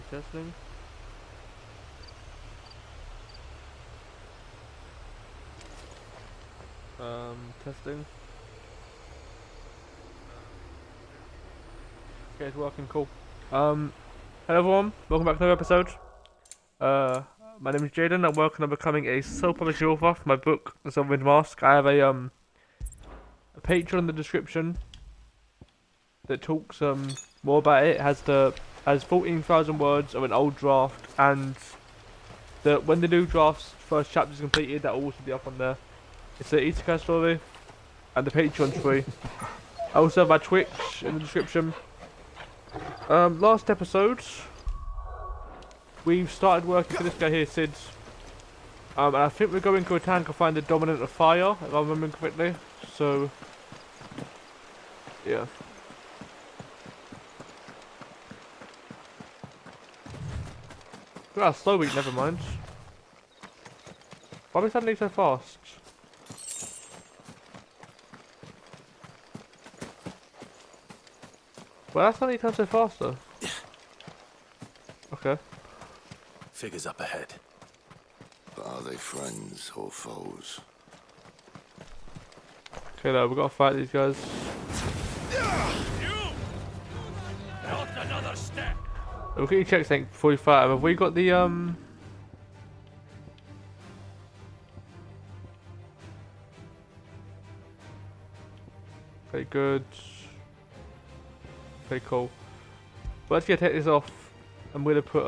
Testing. Testing. Okay, it's working. Cool. Hello everyone. Welcome back to another episode. My name is Jaden. I'm working on becoming a self-published author for my book, The Silverwind Mask. I have a Patreon in the description that talks more about it. It has 14,000 words of an old draft, and when the new draft's first chapter is completed, that will also be up on there. It's an isekai story, and the Patreon's free. I also have my Twitch in the description. Last episode, we've started working for this guy here, Sid. And I think we're going to a tank to find the dominant of fire, if I remember correctly. So, yeah. Slow week, never mind. Why is that so fast? Well, that's not turn so fast though. Okay. Figures up ahead. But are they friends or foes? Okay, now we've got to fight these guys. Not another step. We'll get you check something before we fight them. Have we got the Okay, good. Okay, cool. Well, let's take this off. I'm gonna put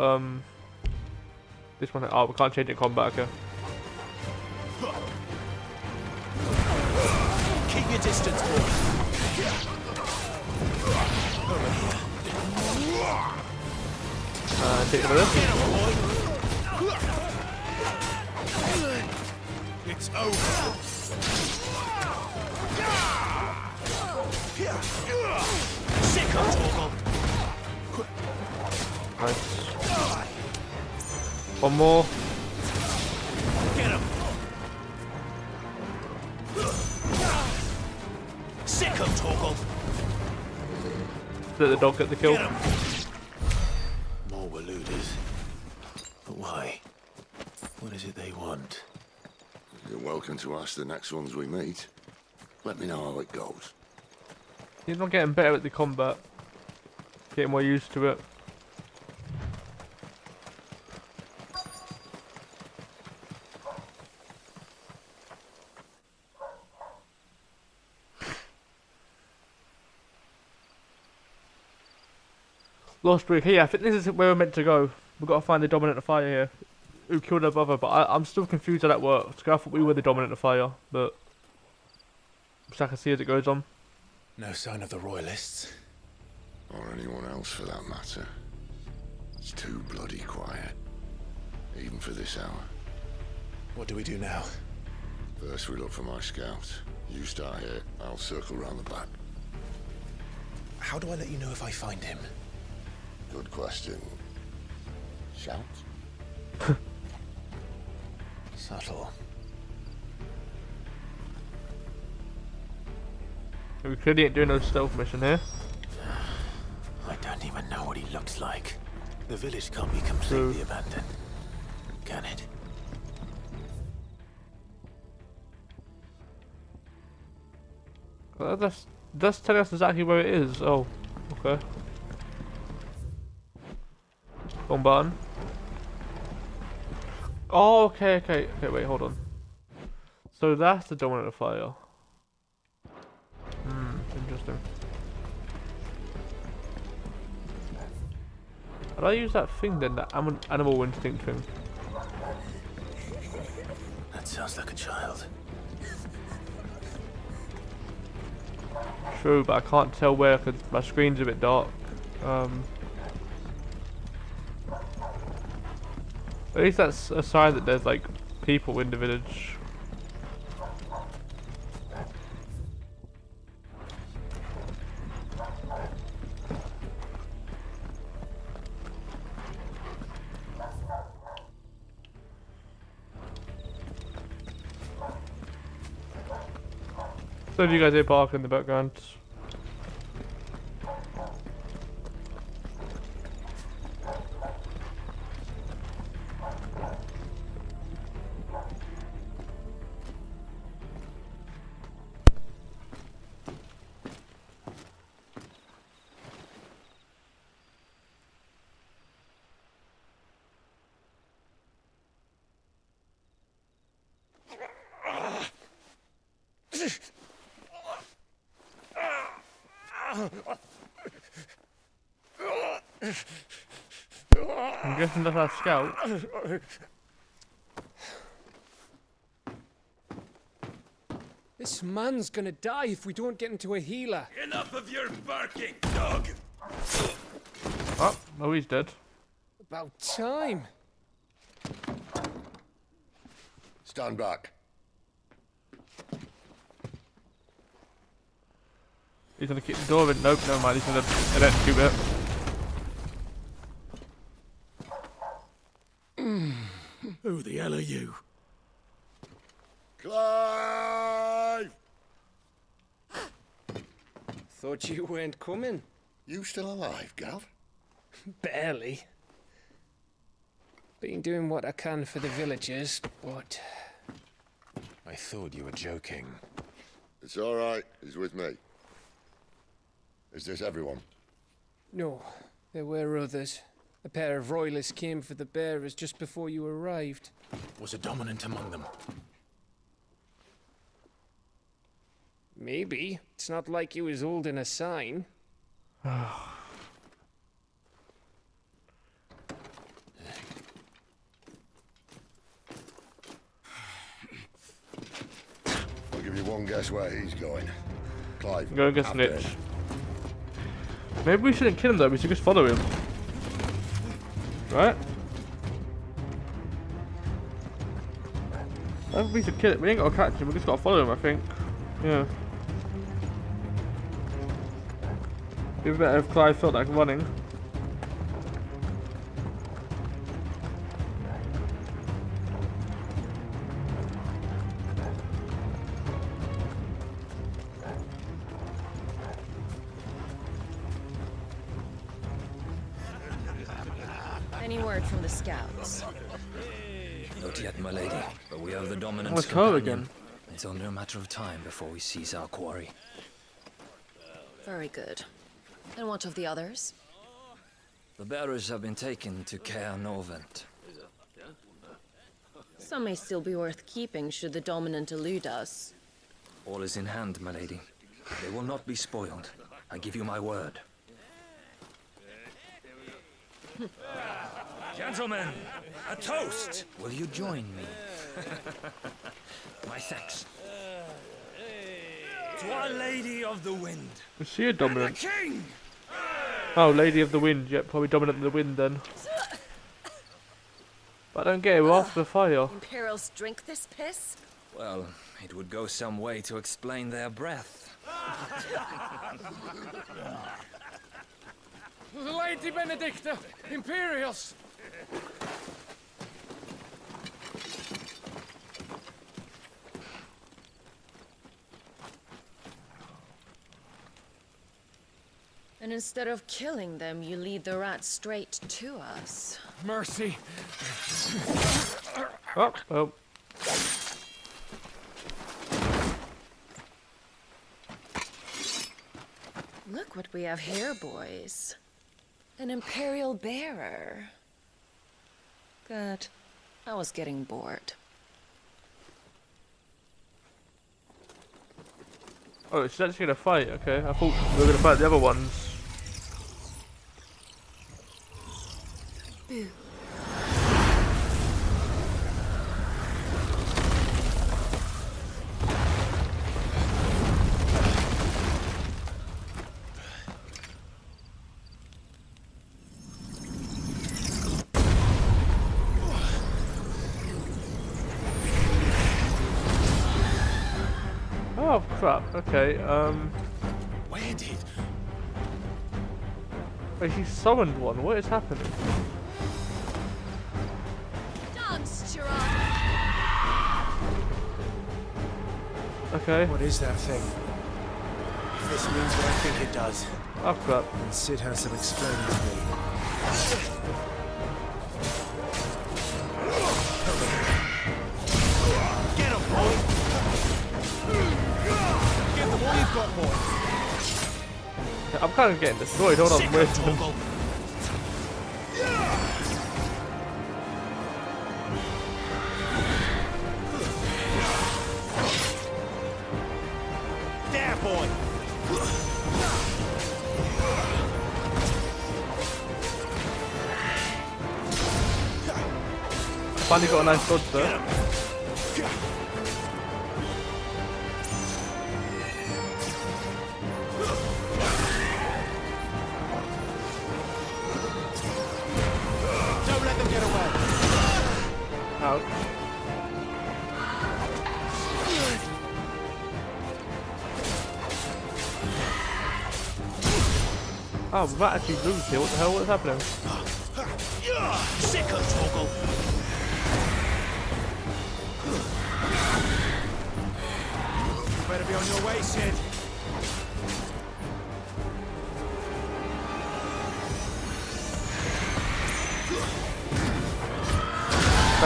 this one. Oh, we can't change it in combat. Okay. Keep your distance, boy. Take it this. It's over. Sick of Torgal. Nice. One more. Get him. Sick of Torgal. Let the dog get the kill. Get him. More Waluders. But why? What is it they want? You're welcome to ask the next ones we meet. Let me know how it goes. He's not getting better at the combat. Getting more used to it. Lost Week. Yeah, I think this is where we're meant to go. We've got to find the dominant of fire here. Who killed her brother, but I'm still confused how that works. I thought we were the dominant of fire, but I can see as it goes on. No sign of the royalists. Or anyone else for that matter. It's too bloody quiet. Even for this hour. What do we do now? First we look for my scouts. You start here, I'll circle round the back. How do I let you know if I find him? Good question. Shout? Subtle. We clearly ain't doing no stealth mission here. I don't even know what he looks like. The village can't be completely abandoned, can it? Well, that's telling us exactly where it is. Oh, okay. Wrong button. Oh, okay, wait, hold on. So that's the dominant of fire. Interesting. How do I use that thing then, that animal instinct thing? That sounds like a child. True, but I can't tell where because my screen's a bit dark. At least that's a sign that there's like people in the village. So if you guys hear barking in the background. I'm guessing that's our scout. This man's gonna die if we don't get into a healer. Enough of your barking, dog! Oh, he's dead. About time. Stand back. He's gonna keep the door in. Nope, never mind. He's gonna electrocute it. Who the hell are you? Clive! Thought you weren't coming. You still alive, Gav? Barely. Been doing what I can for the villagers, but I thought you were joking. It's all right. He's with me. Is this everyone? no, there were others. A pair of royalists came for the bearers just before you arrived. Was a dominant among them? Maybe. It's not like he was holding a sign. I'll give you one guess where he's going. Clive. Go and get after snitch. him. Maybe we shouldn't kill him though. We should just follow him. Right? I think we should kill it. We ain't gotta catch him. We just gotta follow him. I think. Yeah. It'd be better if Clive felt like running. Any word from the scouts? Not yet, my lady, but we have the dominant Let's go again. It's only a matter of time before we seize our quarry. Very good. And what of the others? The bearers have been taken to Caer Novent. Some may still be worth keeping should the dominant elude us. All is in hand, my lady. They will not be spoiled. I give you my word. Gentlemen, a toast! Will you join me? My thanks. To Our Lady of the Wind. Is she a The dominant? King! Oh, Lady of the Wind. Yep, probably dominant of the wind then. But I don't get it. We're after the fire. Imperials drink this piss? Well, it would go some way to explain their breath. Lady Benedicta! Imperials! And instead of killing them, you lead the rats straight to us. Mercy! Oh, oh. Look what we have here, boys. An Imperial bearer. Good. I was getting bored. Oh, she's actually gonna fight. Okay, I thought we were gonna fight the other ones. Boo. Oh crap. Okay. Where did? Wait, she summoned one. What is happening? Dance, Gerard! Okay. What is that thing? If this means what I think it does, Oh crap. then Sid has some explaining to do. Get him, boy! Give them all you've got, boy! I'm kind of getting destroyed. Hold on. Sick Wait. of Toggle. boy! Finally got a nice dodge there. Don't let them get away! Ouch. Oh, we might actually lose here. What the hell? What's happening? Sick of Torgal! You better be on your way, Sid.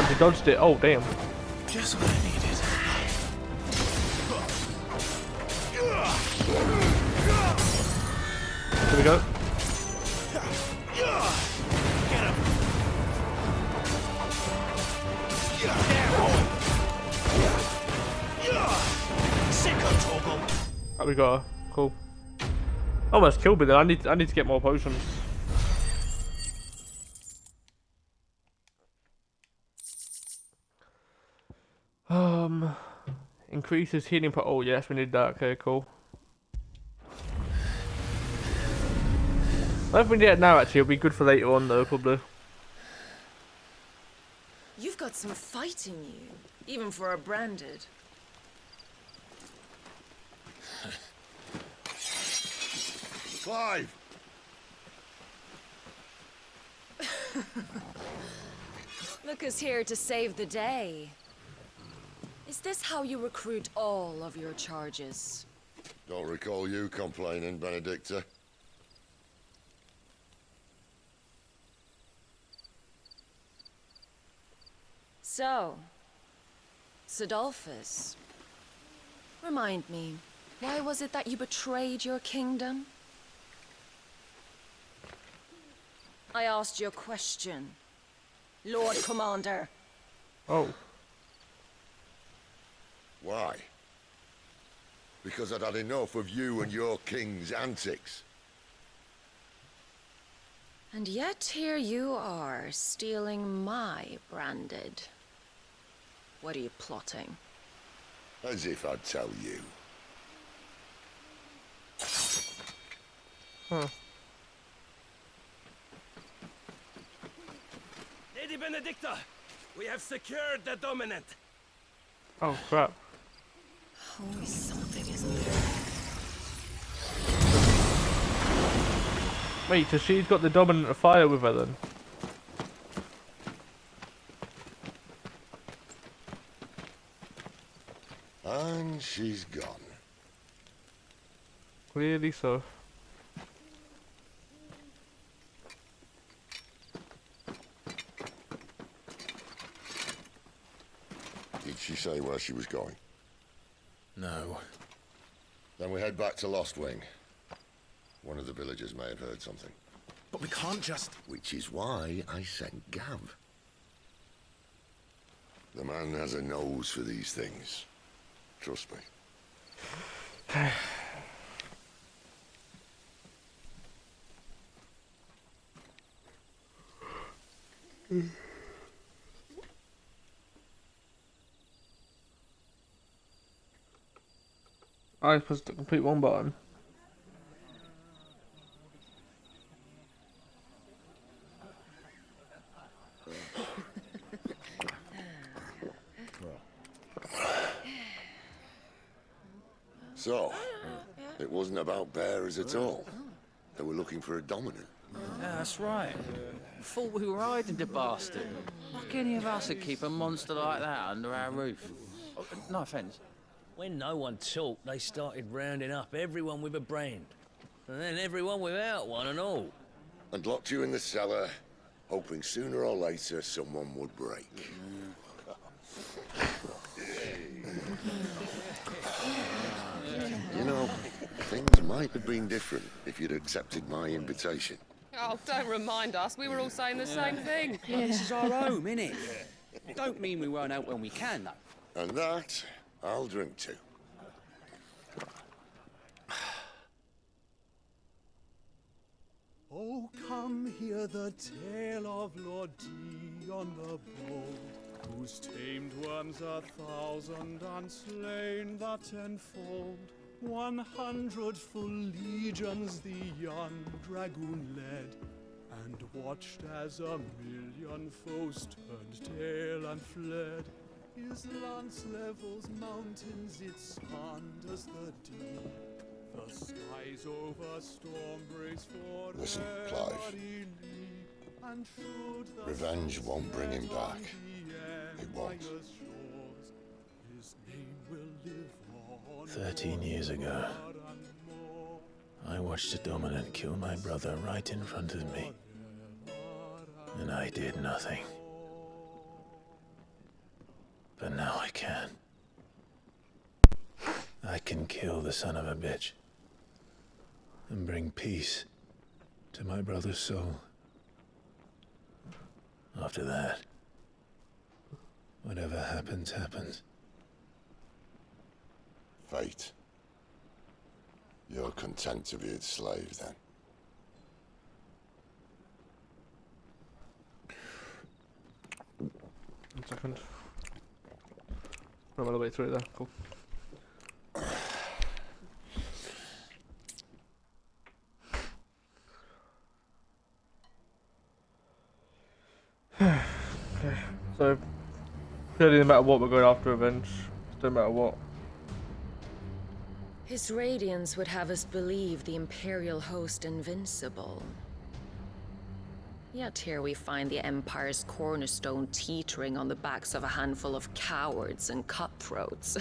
He dodged it. Oh, damn. Just what I needed. Here we go. Right, we got her. Cool. Almost killed me there. I need to get more potions. Increases healing per. Oh yes, we need that. Okay, cool. I don't know if we need it now. Actually, it'll be good for later on though, probably. You've got some fight in you, even for a branded. Clive! Look who's here to save the day. Is this how you recruit all of your charges? Don't recall you complaining, Benedicta. So, Sidolphus, remind me, why was it that you betrayed your kingdom? I asked you a question, Lord Commander. Oh. Why? Because I'd had enough of you and your king's antics. And yet here you are, stealing my branded. What are you plotting? As if I'd tell you. Huh. Lady Benedicta, we have secured the dominant. Oh crap. Always something, isn't there? Wait, so she's got the dominant of fire with her then? And she's gone. Clearly so. Did she say where she was going? No. Then we head back to Lost Wing. One of the villagers may have heard something. But we can't just... Which is why I sent Gav. The man has a nose for these things. Trust me. I pressed the complete one button. So, it wasn't about bearers at all. They were looking for a dominant. Yeah, that's right. Thought we were hiding the bastard. Like any of us would keep a monster like that under our roof. Oh, no offence. When no one talked, they started rounding up everyone with a brand. And then everyone without one and all. And locked you in the cellar, hoping sooner or later someone would break. You know, things might have been different if you'd accepted my invitation. Oh, don't remind us. We were all saying the same thing. Yeah, this is our home, innit? Don't mean we won't help when we can, though. And that, I'll drink to. hear the tale of Lord Dion the Bold, who's tamed worms 1,000 and slain the 10-fold. 100 full legions the young dragoon led, and watched as 1,000,000 foes turned tail and fled. His lance levels mountains, it sanders the deep. The skies over storm breaks for Listen, Clive. Revenge won't bring him back. It won't. 13 years ago, I watched a dominant kill my brother right in front of me, and I did nothing. But now I can. I can kill the son of a bitch and bring peace to my brother's soul. After that, whatever happens, happens. Fate. You're content to be its slave, then? One second. I'm all the way through there. Cool. Okay, so clearly, no matter what, we're going after revenge. No matter what. His radiance would have us believe the Imperial host invincible. Yet here we find the Empire's cornerstone teetering on the backs of a handful of cowards and cutthroats.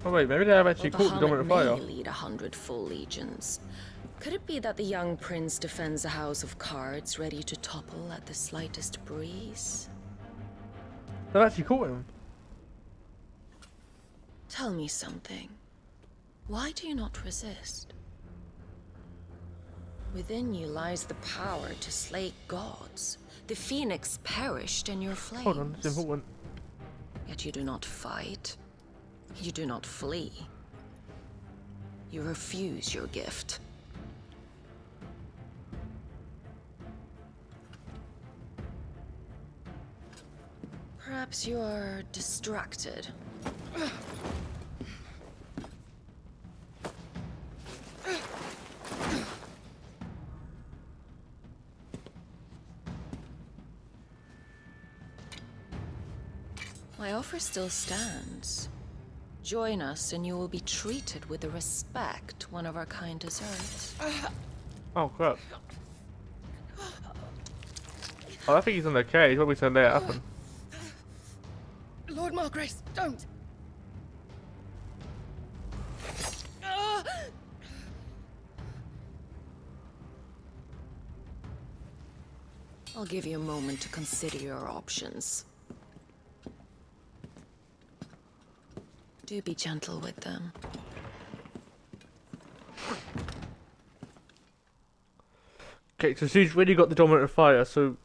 Oh wait, maybe they have actually Well, caught the dominant Bahamut fire. may lead 100 full legions. Could it be that the young prince defends a house of cards ready to topple at the slightest breeze? They've actually caught him. Tell me something. Why do you not resist? Within you lies the power to slay gods. The phoenix perished in your flames. Hold on, it's important. Yet you do not fight. You do not flee. You refuse your gift. Perhaps you are distracted. My offer still stands. Join us and you will be treated with the respect one of our kind deserves. Oh crap. Oh, I think he's in the cage. What we said there happened. Lord Margrace, don't! I'll give you a moment to consider your options. Do be gentle with them. Okay, so she's really got the dominant fire, so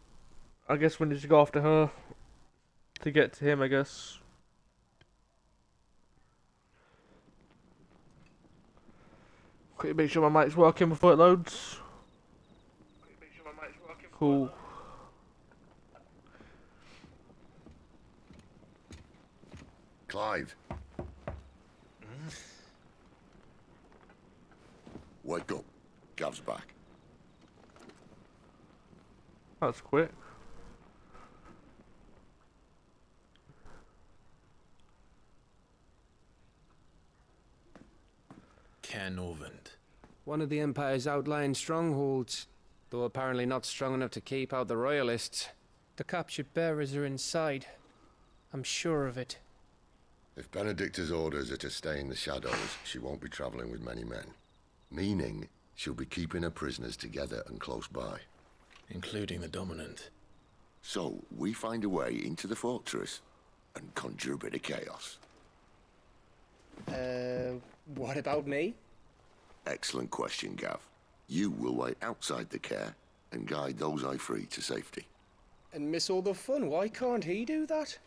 I guess we need to go after her to get to him, I guess. Quickly make sure my mic's working before it loads. Cool. Clive. Wake up. Gav's back. That's quick. Caernarvon. One of the Empire's outlying strongholds, though apparently not strong enough to keep out the Royalists. The captured bearers are inside. I'm sure of it. If Benedicta's orders are to stay in the shadows, she won't be traveling with many men. Meaning, she'll be keeping her prisoners together and close by. Including the dominant. So, we find a way into the fortress and conjure a bit of chaos. What about me? Excellent question, Gav. You will wait outside the care and guide those I free to safety. And miss all the fun. Why can't he do that?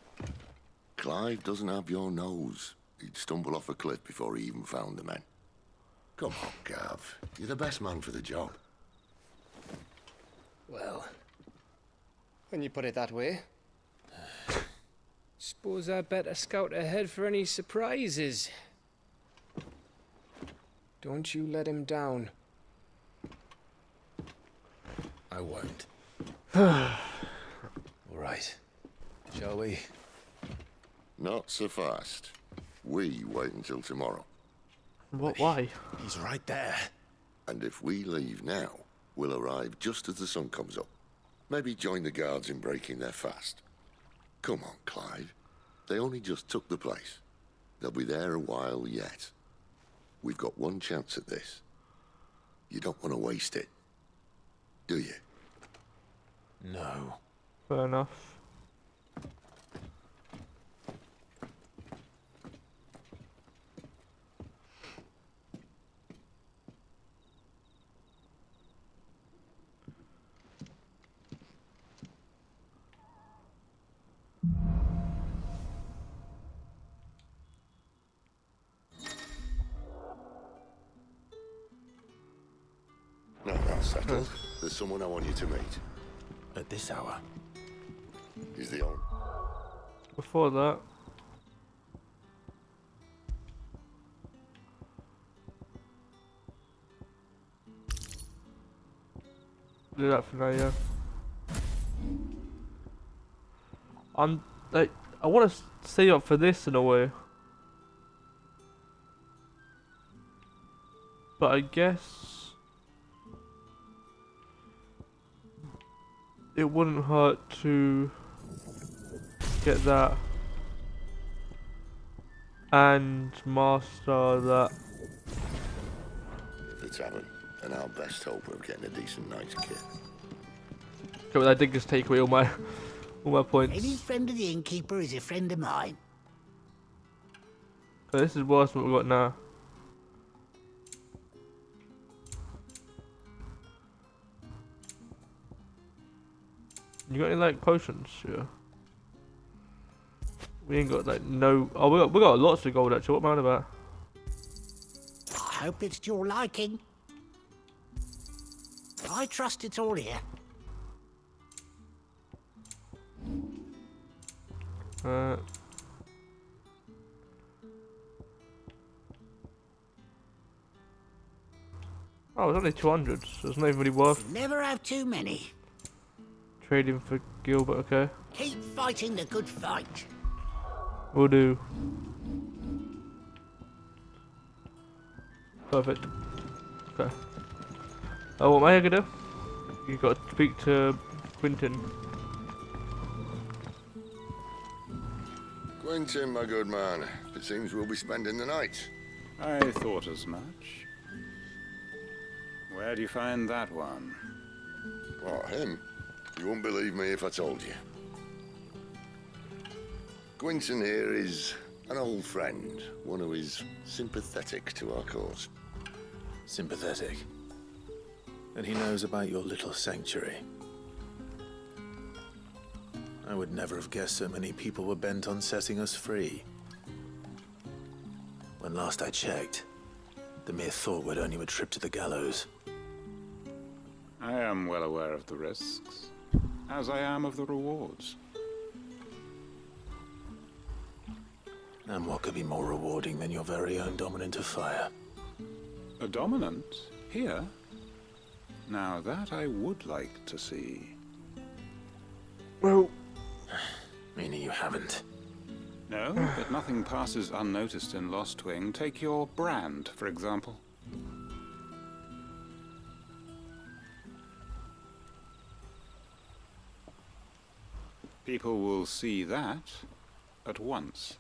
Clive doesn't have your nose. He'd stumble off a cliff before he even found the men. Come on, Gav. You're the best man for the job. Well, when you put it that way. Suppose I better scout ahead for any surprises. Don't you let him down. I won't. All right. Shall we? Not so fast. We wait until tomorrow. What? Why? He's right there. And if we leave now, we'll arrive just as the sun comes up. Maybe join the guards in breaking their fast. Come on, Clive. They only just took the place. They'll be there a while yet. We've got one chance at this. You don't want to waste it, do you? No. Fair enough. No, that's settled. There's someone I want you to meet. At this hour. He's the owner. Before that. Do that for now, yeah. I'm like, I want to stay up for this in a way, but I guess it wouldn't hurt to get that and master that. The tavern, and our best hope of getting a decent night's kit. Okay, well, that did just take away all my points. Any friend of the innkeeper is a friend of mine. Okay, this is worse than what we got now. You got any like potions? Yeah. We ain't got like no. Oh, we got lots of gold actually. What am I on about? I hope it's to your liking. I trust it's all here. Oh, it's only 200, so it's not even really worth Never have too many. trading for Gilbert, okay? Keep fighting the good fight. Will do. Perfect. Okay. Oh, what am I gonna do? You got to speak to Quentin. Quentin, my good man. It seems we'll be spending the night. I thought as much. Where do you find that one? Oh, him? You wouldn't believe me if I told you. Quentin here is an old friend, one who is sympathetic to our cause. Sympathetic. And he knows about your little sanctuary. I would never have guessed so many people were bent on setting us free. When last I checked, the mere thought would earn you a trip to the gallows. I am well aware of the risks, as I am of the rewards. And what could be more rewarding than your very own dominant of fire? A dominant? Here? Now that I would like to see. Well, meaning you haven't. No, but nothing passes unnoticed in Lostwing. Take your brand, for example. People will see that at once.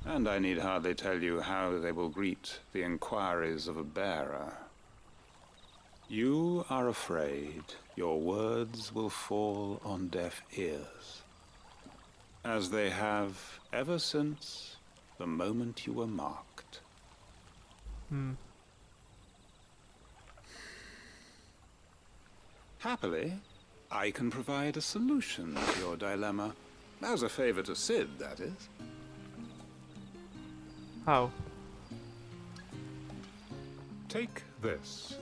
And I need hardly tell you how they will greet the inquiries of a bearer. You are afraid your words will fall on deaf ears, as they have ever since the moment you were marked. Happily, I can provide a solution to your dilemma. As a favor to Sid, that is. how? Take this.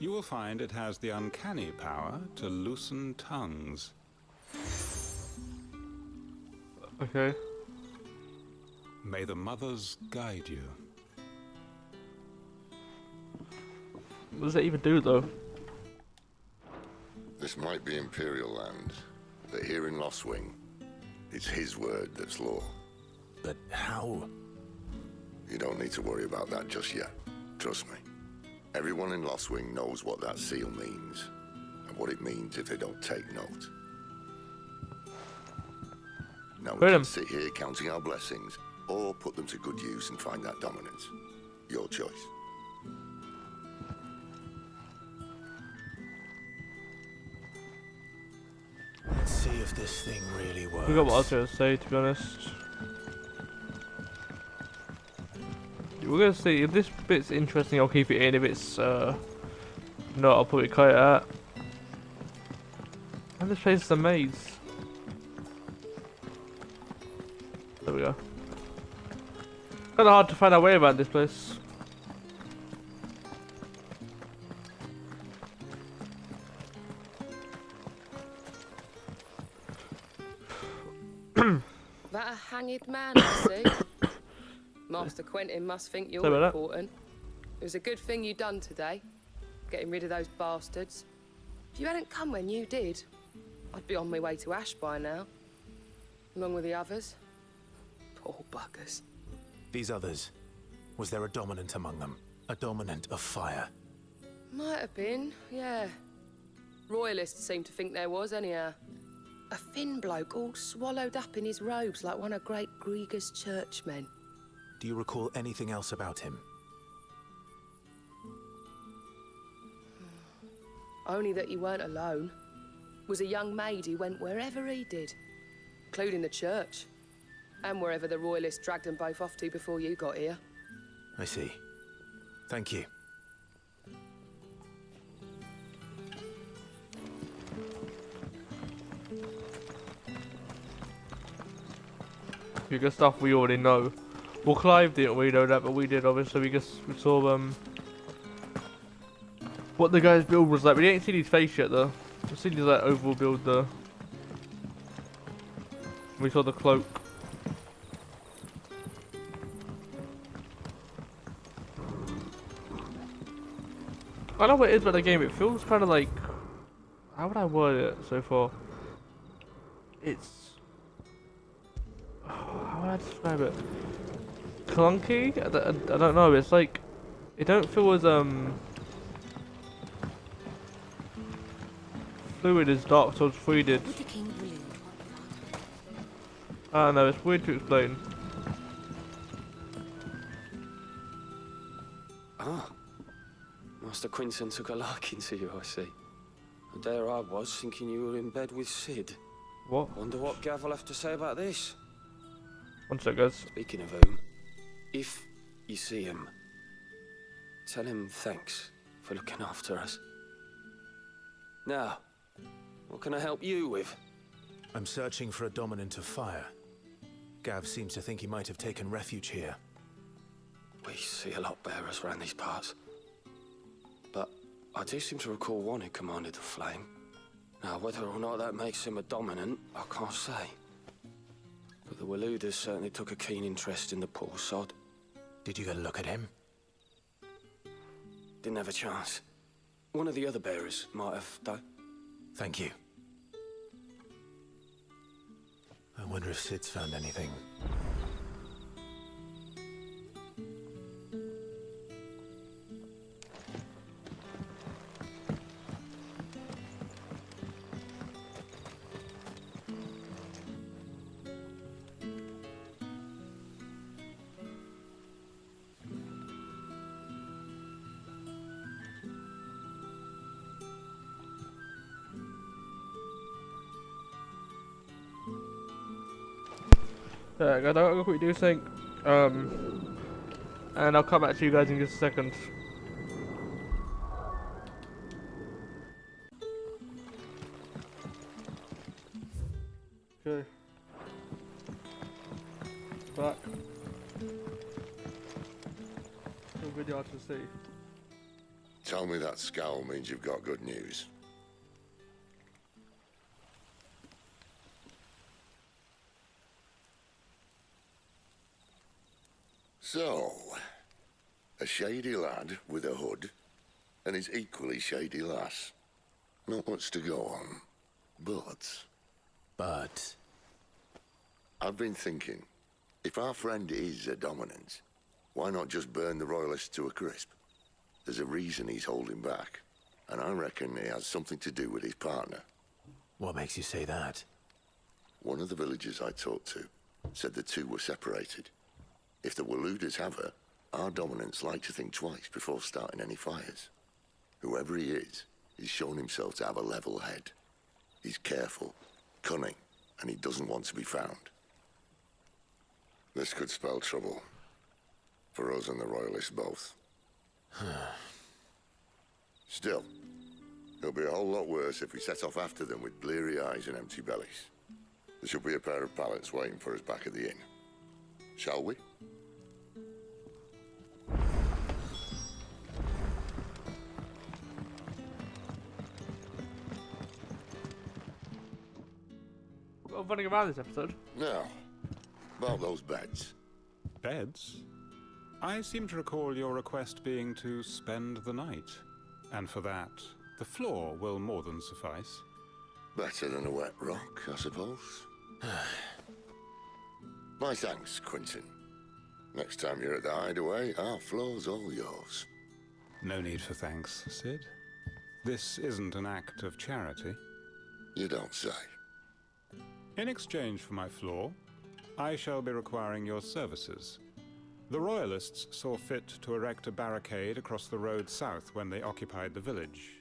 You will find it has the uncanny power to loosen tongues. Okay. May the mothers guide you. What does that even do, though? This might be Imperial land, but here in Lostwing, it's his word that's law. But how? You don't need to worry about that just yet. Trust me. Everyone in Lostwing knows what that seal means, and what it means if they don't take note. Now we can sit here counting our blessings, or put them to good use and find that dominance. Your choice. Let's see if this thing really works. I forgot what I was going to say, to be honest. We're going to see. If this bit's interesting, I'll keep it in. If it's not, I'll probably cut it out. And this place is a maze. There we go. Kind of hard to find our way around this place. That a hanged man, I see. Master Quentin must think you're important. It was a good thing you done today, getting rid of those bastards. If you hadn't come when you did, I'd be on my way to Ash by now, along with the others. Poor buggers. These others, was there a dominant among them? A dominant of fire? Might have been, yeah. Royalists seem to think there was, anyhow. A thin bloke all swallowed up in his robes like one of Great Grieger's churchmen. Do you recall anything else about him? Only that he weren't alone. Was a young maid who went wherever he did, including the church, and wherever the Royalists dragged them both off to before you got here. I see. Thank you. Good stuff we already know. Well, Clive didn't really know that, but we did, obviously. We saw what the guy's build was like. We didn't see his face yet, though. We've seen his like overall build, though. We saw the cloak. I know what it is about the game. It feels kind of like, how would I word it so far? It's, how would I describe it? Clunky? I don't know. It's like, it don't feel as fluid as Dark Souls 3 did. I don't know. It's weird to explain. Ah. Master Quinton took a liking to you, I see. And there I was, thinking you were in bed with Sid. What? Wonder what Gav will have to say about this. One sec, guys. Speaking of whom, if you see him, tell him thanks for looking after us. Now, what can I help you with? I'm searching for a dominant of fire. Gav seems to think he might have taken refuge here. We see a lot bearers around these parts. But I do seem to recall one who commanded the flame. Now, whether or not that makes him a dominant, I can't say. But the Waluders certainly took a keen interest in the poor sod. Did you get a look at him? Didn't have a chance. One of the other bearers might have, though. Thank you. I wonder if Sid's found anything. I don't quickly do something, and I'll come back to you guys in just a second. Okay. Back. Still really hard to see. tell me that scowl means you've got good news. So, a shady lad with a hood, and his equally shady lass. Not much to go on, but... I've been thinking, if our friend is a dominant, why not just burn the Royalists to a crisp? There's a reason he's holding back, and I reckon he has something to do with his partner. What makes you say that? One of the villagers I talked to said the two were separated. If the Waluders have her, our dominants like to think twice before starting any fires. Whoever he is, he's shown himself to have a level head. He's careful, cunning, and he doesn't want to be found. This could spell trouble. For us and the Royalists both. Still, it'll be a whole lot worse if we set off after them with bleary eyes and empty bellies. There should be a pair of pallets waiting for us back at the inn. Shall we? I'm running around this episode. Now, about those beds. Beds? I seem to recall your request being to spend the night. And for that, the floor will more than suffice. Better than a wet rock, I suppose. My thanks, Quentin. Next time you're at the hideaway, our floor's all yours. No need for thanks, Sid. This isn't an act of charity. You don't say. In exchange for my floor, I shall be requiring your services. The Royalists saw fit to erect a barricade across the road south when they occupied the village,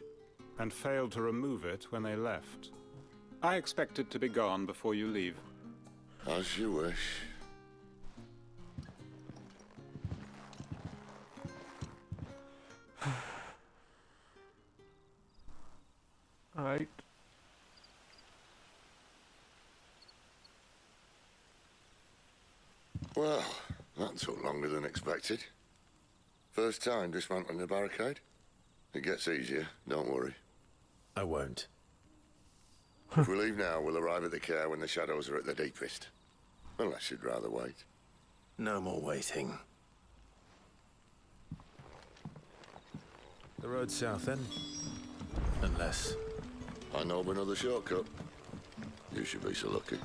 and failed to remove it when they left. I expect it to be gone before you leave. As you wish. Alright. Well, that took longer than expected. First time dismantling the barricade? It gets easier, don't worry. I won't. If we leave now, we'll arrive at the care when the shadows are at their deepest. Unless you'd rather wait. No more waiting. The road south then? Unless... I know of another shortcut. You should be so lucky.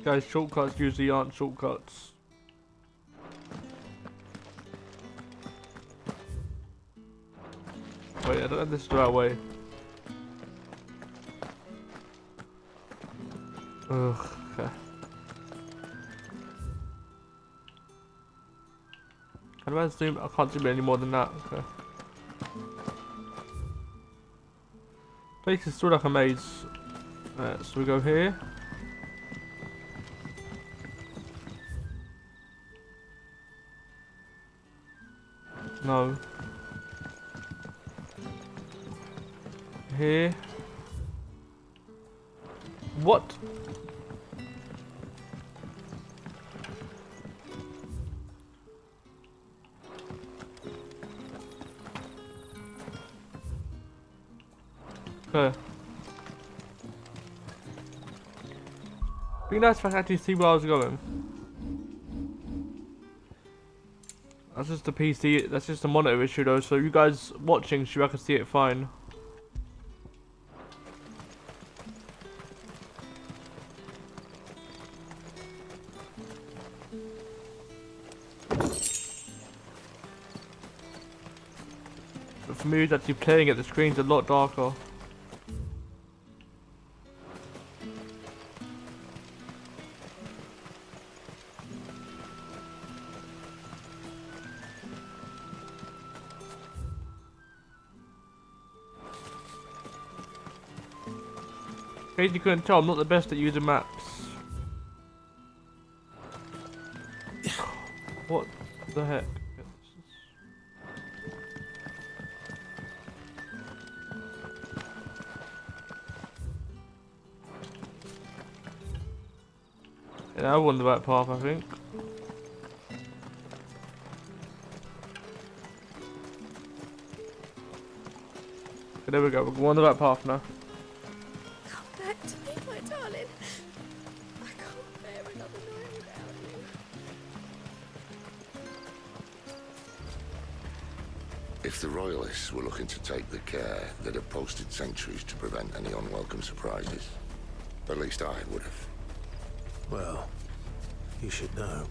Guys, shortcuts usually aren't shortcuts. Wait, I don't know if this is the right way. Ugh, okay. How do I zoom? I can't zoom any more than that, okay. Place is still like a maze. Alright, so we go here. No. Here. What? Okay. Be nice if I could actually see where I was going. That's just the PC, that's just a monitor issue though, so you guys watching should be able to see it fine. But for me, actually playing it, the screen's a lot darker. In case you couldn't tell, I'm not the best at using maps. What the heck? Yeah, I won the right path, I think. Okay, there we go. We're on the right path now. Come back to me, my darling. I can't bear another night without you. If the Royalists were looking to take the care, they'd have posted sentries to prevent any unwelcome surprises. At least I would have. Well, you should know.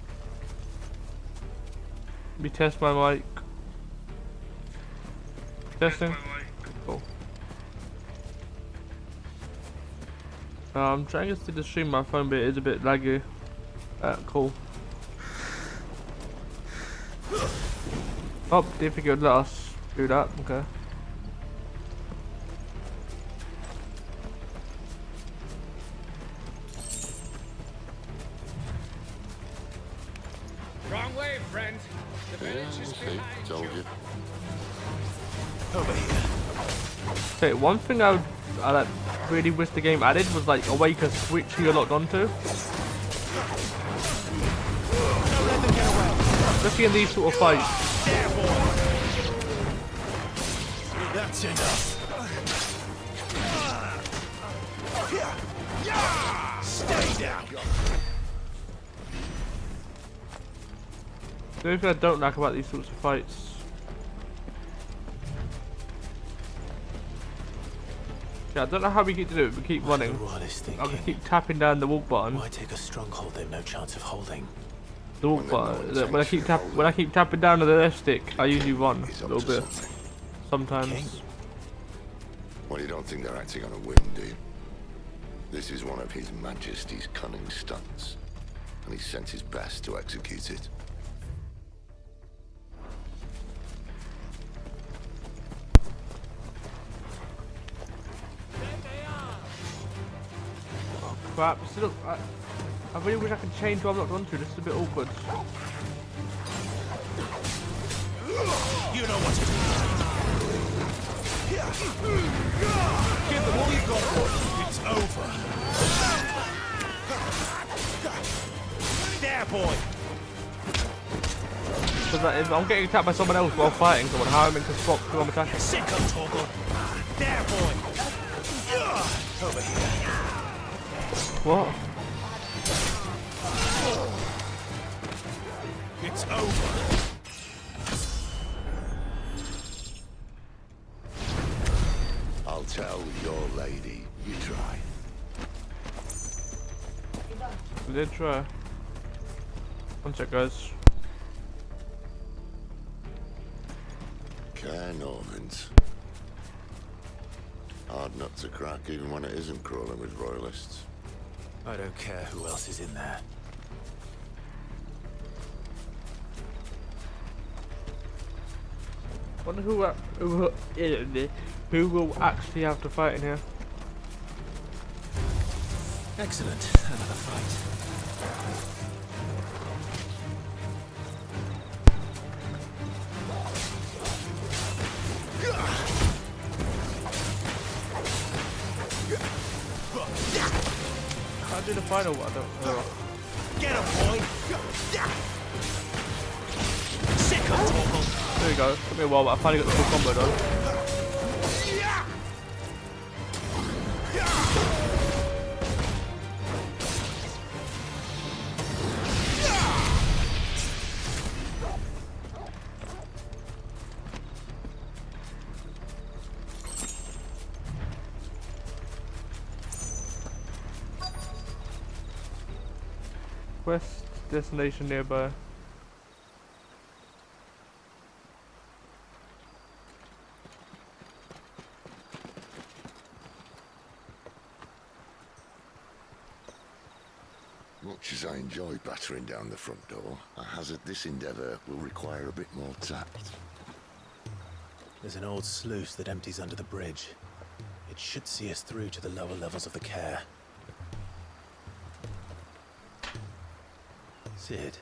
Let me test my mic. Testing. Cool. I'm trying to see the stream on my phone, but it is a bit laggy. Cool. Oh, didn't think it would let us do that. Okay. Wrong way, friend. The village is behind told you. Over here. Okay, one thing I like really wish the game added was like a way you could switch who you're locked onto. Especially in these sort of fights. That's enough. Stay down. The only thing I don't like about these sorts of fights. Yeah, I don't know how we keep to do it, we keep running. I can keep tapping down the walk button. Why take a stronghold they've no chance of holding? The walk button. When I keep tapping down to the left stick, I usually run a little bit. Sometimes. Well, you don't think they're acting on a whim, do you? This is one of His Majesty's cunning stunts, and he's sent his best to execute it. Oh crap, still, I really wish I could change what I'm locked onto, this is a bit awkward. You know what to do. Give them all you've got for it. It's over. There, boy. Because if I'm getting attacked by someone else while fighting someone, how am I meant to swap who I'm attacking? Sick of Torgal. There, boy. Over here. What? It's over. I'll tell your lady, you try. I did try. One sec, guys. Care Normans. Hard nut to crack even when it isn't crawling with royalists. I don't care who else is in there. Wonder who will actually have to fight in here. Excellent. Another fight. I'll do the final one. I don't know. Get him, boy. Sick of Torgal. There we go. Took me a while, but I finally got the full combo done. Quest destination nearby. Much as I enjoy battering down the front door, I hazard this endeavour will require a bit more tact. There's an old sluice that empties under the bridge. It should see us through to the lower levels of the care. Sid.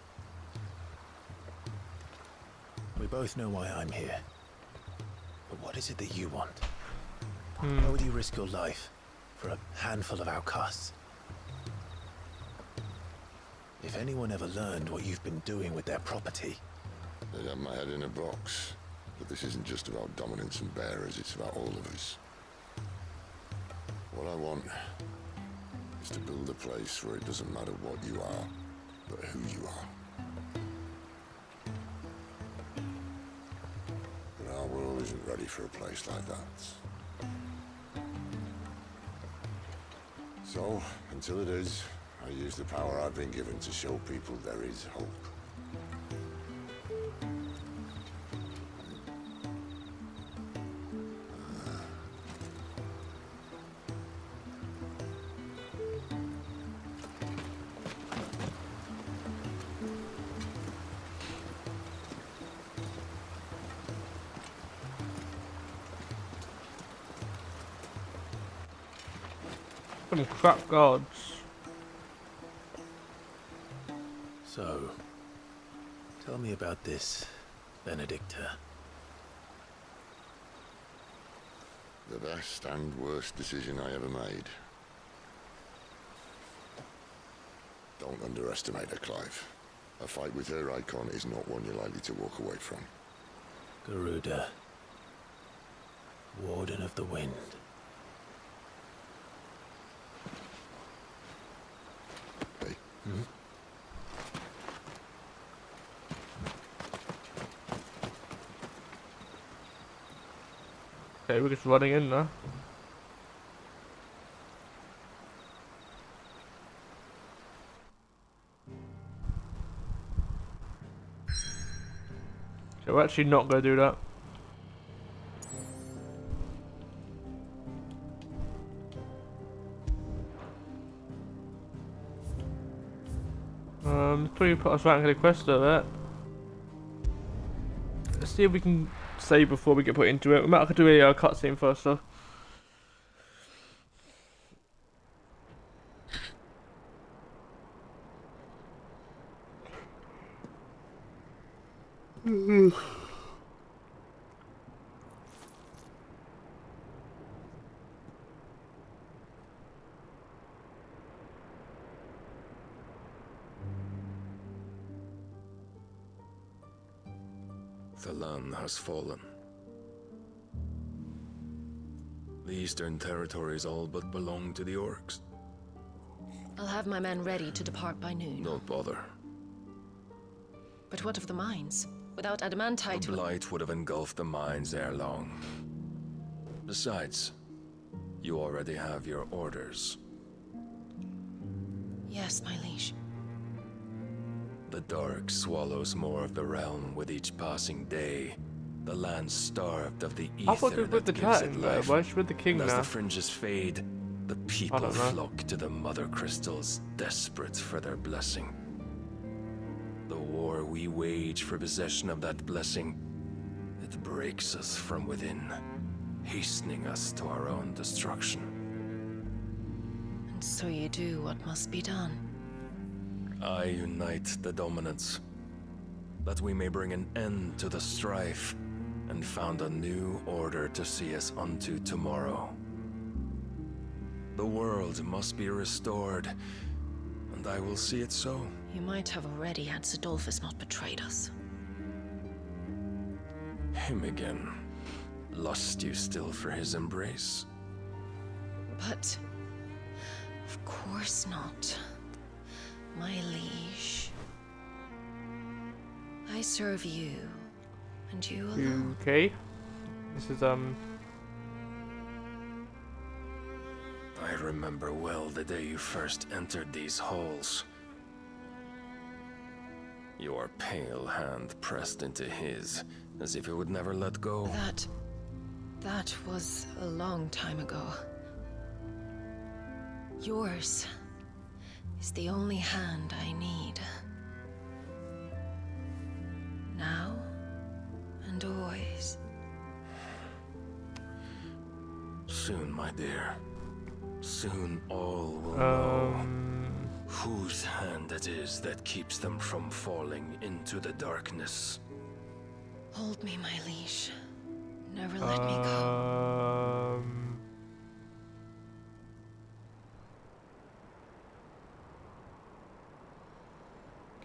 We both know why I'm here. But what is it that you want? Why would you risk your life for a handful of outcasts? If anyone ever learned what you've been doing with their property... They have my head in a box. But this isn't just about dominance and bearers, it's about all of us. All I want is to build a place where it doesn't matter what you are, but who you are. But our world isn't ready for a place like that. So, until it is, I use the power I've been given to show people there is hope. Some crap guards. So, tell me about this, Benedicta. The best and worst decision I ever made. Don't underestimate her, Clive. A fight with her icon is not one you're likely to walk away from. Garuda, Warden of the Wind. Hey. Hmm? Okay, we're just running in now. Okay, we're actually not going to do that. Before you put us ranking the quest of it, let's see if we can save before we get put into it. We might have to do a cutscene first though. The land has fallen. The Eastern Territories all but belong to the Orcs. I'll have my men ready to depart by noon. Don't bother. But what of the mines? Without adamantite... The Blight would have engulfed the mines ere long. Besides, you already have your orders. Yes, my liege. The dark swallows more of the realm with each passing day. The land starved of the ether I thought it was that the gives cat it in there. life. Why is she with the king And as now? the fringes fade, the people flock to the mother crystals, desperate for their blessing. The war we wage for possession of that blessing, it breaks us from within, hastening us to our own destruction. And so you do what must be done. I unite the dominants, that we may bring an end to the strife and found a new order to see us unto tomorrow. The world must be restored, and I will see it so. You might have already had Zidolphus not betrayed us. Him again. Lust you still for his embrace? But... of course not. My liege. I serve you, and you alone. Okay. This is, I remember well the day you first entered these halls. Your pale hand pressed into his, as if it would never let go. That was a long time ago. Yours is the only hand I need. Now and always. Soon, my dear. Soon all will know whose hand it is that keeps them from falling into the darkness. Hold me, my liege. Never let me go.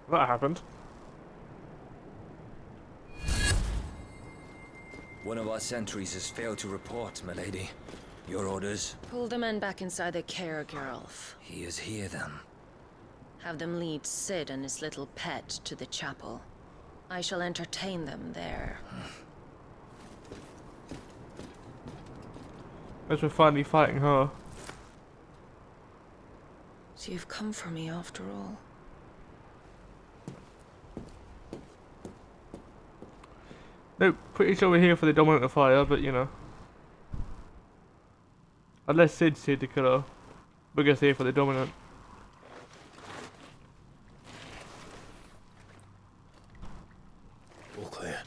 That happened. One of our sentries has failed to report, milady. Your orders? Pull the men back inside the care, Geralf. He is here then. Have them lead Sid and his little pet to the chapel. I shall entertain them there. As we're finally fighting her. So you've come for me after all. Nope, pretty sure we're here for the Dominant of Fire, but you know. Unless Sid's here to kill her. We're just here for the Dominant. All clear.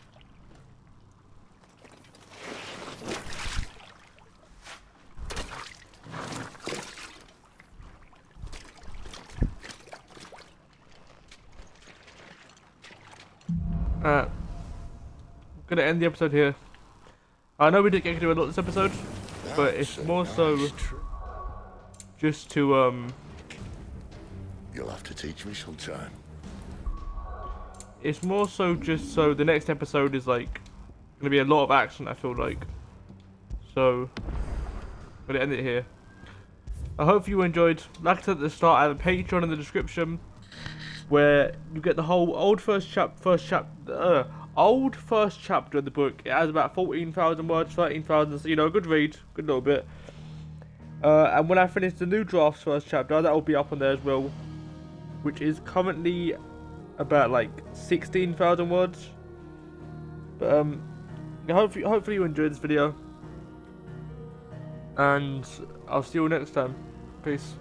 I'm gonna end the episode here. I know we didn't get to do a lot this episode, but it's more so just to You'll have to teach me sometime. it's more so just so the next episode is like gonna be a lot of action, I feel like. So I'm gonna end it here. I hope you enjoyed. Like I said at the start, I have a Patreon in the description where you get the whole old first chapter of the book. It has about 14,000 words, 13,000, so you know, a good read, good little bit. And when I finish the new draft's first chapter, that will be up on there as well, which is currently about like 16,000 words. But hopefully you enjoyed this video, and I'll see you all next time. Peace.